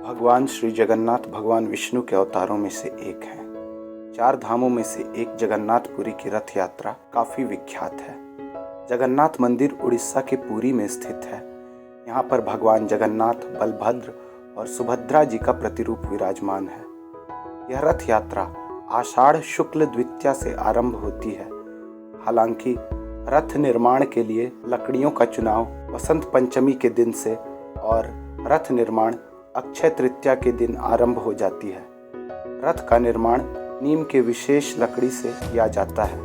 भगवान श्री जगन्नाथ भगवान विष्णु के अवतारों में से एक हैं। 4 धामों में से एक जगन्नाथपुरी की रथ यात्रा काफ़ी विख्यात है। जगन्नाथ मंदिर उड़ीसा के पुरी में स्थित है। यहाँ पर भगवान जगन्नाथ, बलभद्र और सुभद्रा जी का प्रतिरूप विराजमान है। यह रथ यात्रा आषाढ़ शुक्ल द्वितीया से आरंभ होती है। हालांकि रथ निर्माण के लिए लकड़ियों का चुनाव वसंत पंचमी के दिन से और रथ निर्माण अक्षय तृतीया के दिन आरंभ हो जाती है। रथ का निर्माण नीम के विशेष लकड़ी से किया जाता है।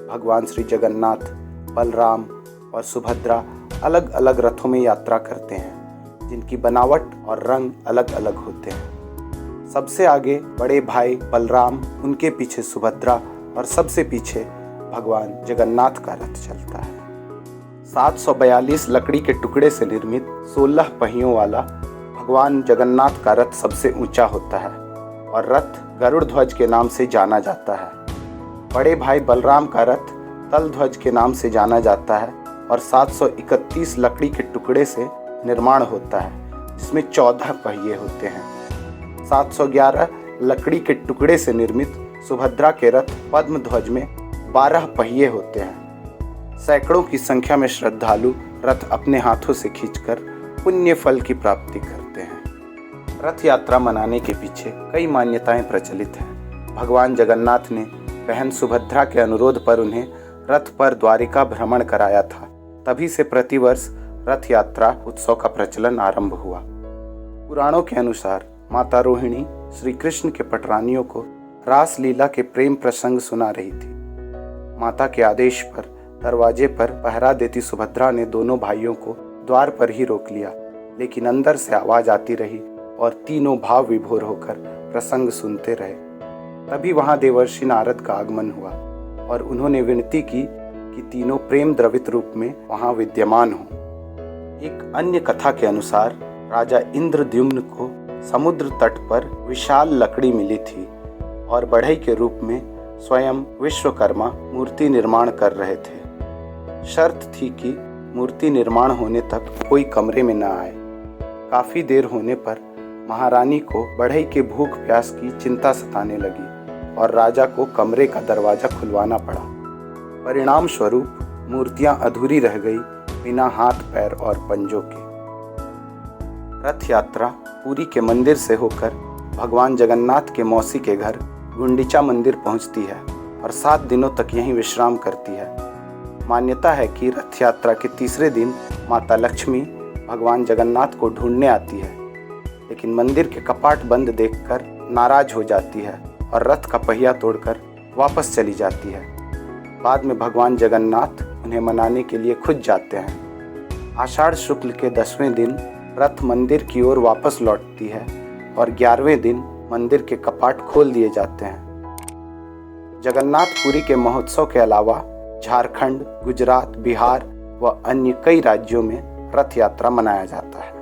भगवान श्री जगन्नाथ, बलराम और सुभद्रा अलग अलग रथों में यात्रा करते हैं, जिनकी बनावट और रंग अलग अलग होते हैं। सबसे आगे बड़े भाई बलराम, उनके पीछे सुभद्रा और सबसे पीछे भगवान जगन्नाथ का रथ चलता है। 742 लकड़ी के टुकड़े से निर्मित 16 पहियों वाला भगवान जगन्नाथ का रथ सबसे ऊंचा होता है और रथ गरुड़ ध्वज के नाम से जाना जाता है। बड़े भाई बलराम का रथ तल ध्वज के नाम से जाना जाता है और 731 लकड़ी के टुकड़े से निर्माण होता है, जिसमें 14 पहिए होते हैं। 711 लकड़ी के टुकड़े से निर्मित सुभद्रा के रथ पद्म ध्वज में 12 पहिए होते हैं। सैकड़ों की संख्या में श्रद्धालु रथ अपने हाथों से खींचकर पुण्य फल की प्राप्ति करते हैं। रथ यात्रा मनाने के पीछे कई मान्यताएं प्रचलित हैं। भगवान जगन्नाथ ने बहन सुभद्रा के अनुरोध पर उन्हें रथ पर द्वारिका भ्रमण कराया था। तभी से प्रतिवर्ष रथ यात्रा उत्सव का प्रचलन आरंभ हुआ। पुराणों के अनुसार माता रोहिणी श्री कृष्ण के पटरानियों को रास लीला के प्रेम प्रसंग सुना रही थी। माता के आदेश पर दरवाजे पर पहरा देती सुभद्रा ने दोनों भाइयों को द्वार पर ही रोक लिया, लेकिन अंदर से आवाज आती रही और तीनों भाव विभोर होकर प्रसंग सुनते रहे। तभी वहां देवर्षि नारद का आगमन हुआ और उन्होंने विनती की कि तीनों प्रेम द्रवित रूप में वहां विद्यमान हों। एक अन्य कथा के अनुसार राजा इंद्रद्युम्न को समुद्र तट पर विशाल लकड़ी मिली थी और बढ़ई के रूप में स्वयं विश्वकर्मा मूर्ति निर्माण कर रहे थे। शर्त थी कि मूर्ति निर्माण होने तक कोई कमरे में न आए। काफी देर होने पर महारानी को बढ़ई के भूख प्यास की चिंता सताने लगी और राजा को कमरे का दरवाजा खुलवाना पड़ा। परिणाम स्वरूप मूर्तियां अधूरी रह गई, बिना हाथ पैर और पंजों के। रथ यात्रा पुरी के मंदिर से होकर भगवान जगन्नाथ के मौसी के घर गुंडीचा मंदिर पहुंचती है और 7 दिनों तक यहीं विश्राम करती है। मान्यता है कि रथ यात्रा के तीसरे दिन माता लक्ष्मी भगवान जगन्नाथ को ढूंढने आती है, लेकिन मंदिर के कपाट बंद देखकर नाराज हो जाती है और रथ का पहिया तोड़कर वापस चली जाती है। बाद में भगवान जगन्नाथ उन्हें मनाने के लिए खुद जाते हैं। आषाढ़ शुक्ल के 10वें दिन रथ मंदिर की ओर वापस लौटती है और 11वें दिन मंदिर के कपाट खोल दिए जाते हैं। जगन्नाथपुरी के महोत्सव के अलावा झारखंड, गुजरात, बिहार व अन्य कई राज्यों में रथ यात्रा मनाया जाता है।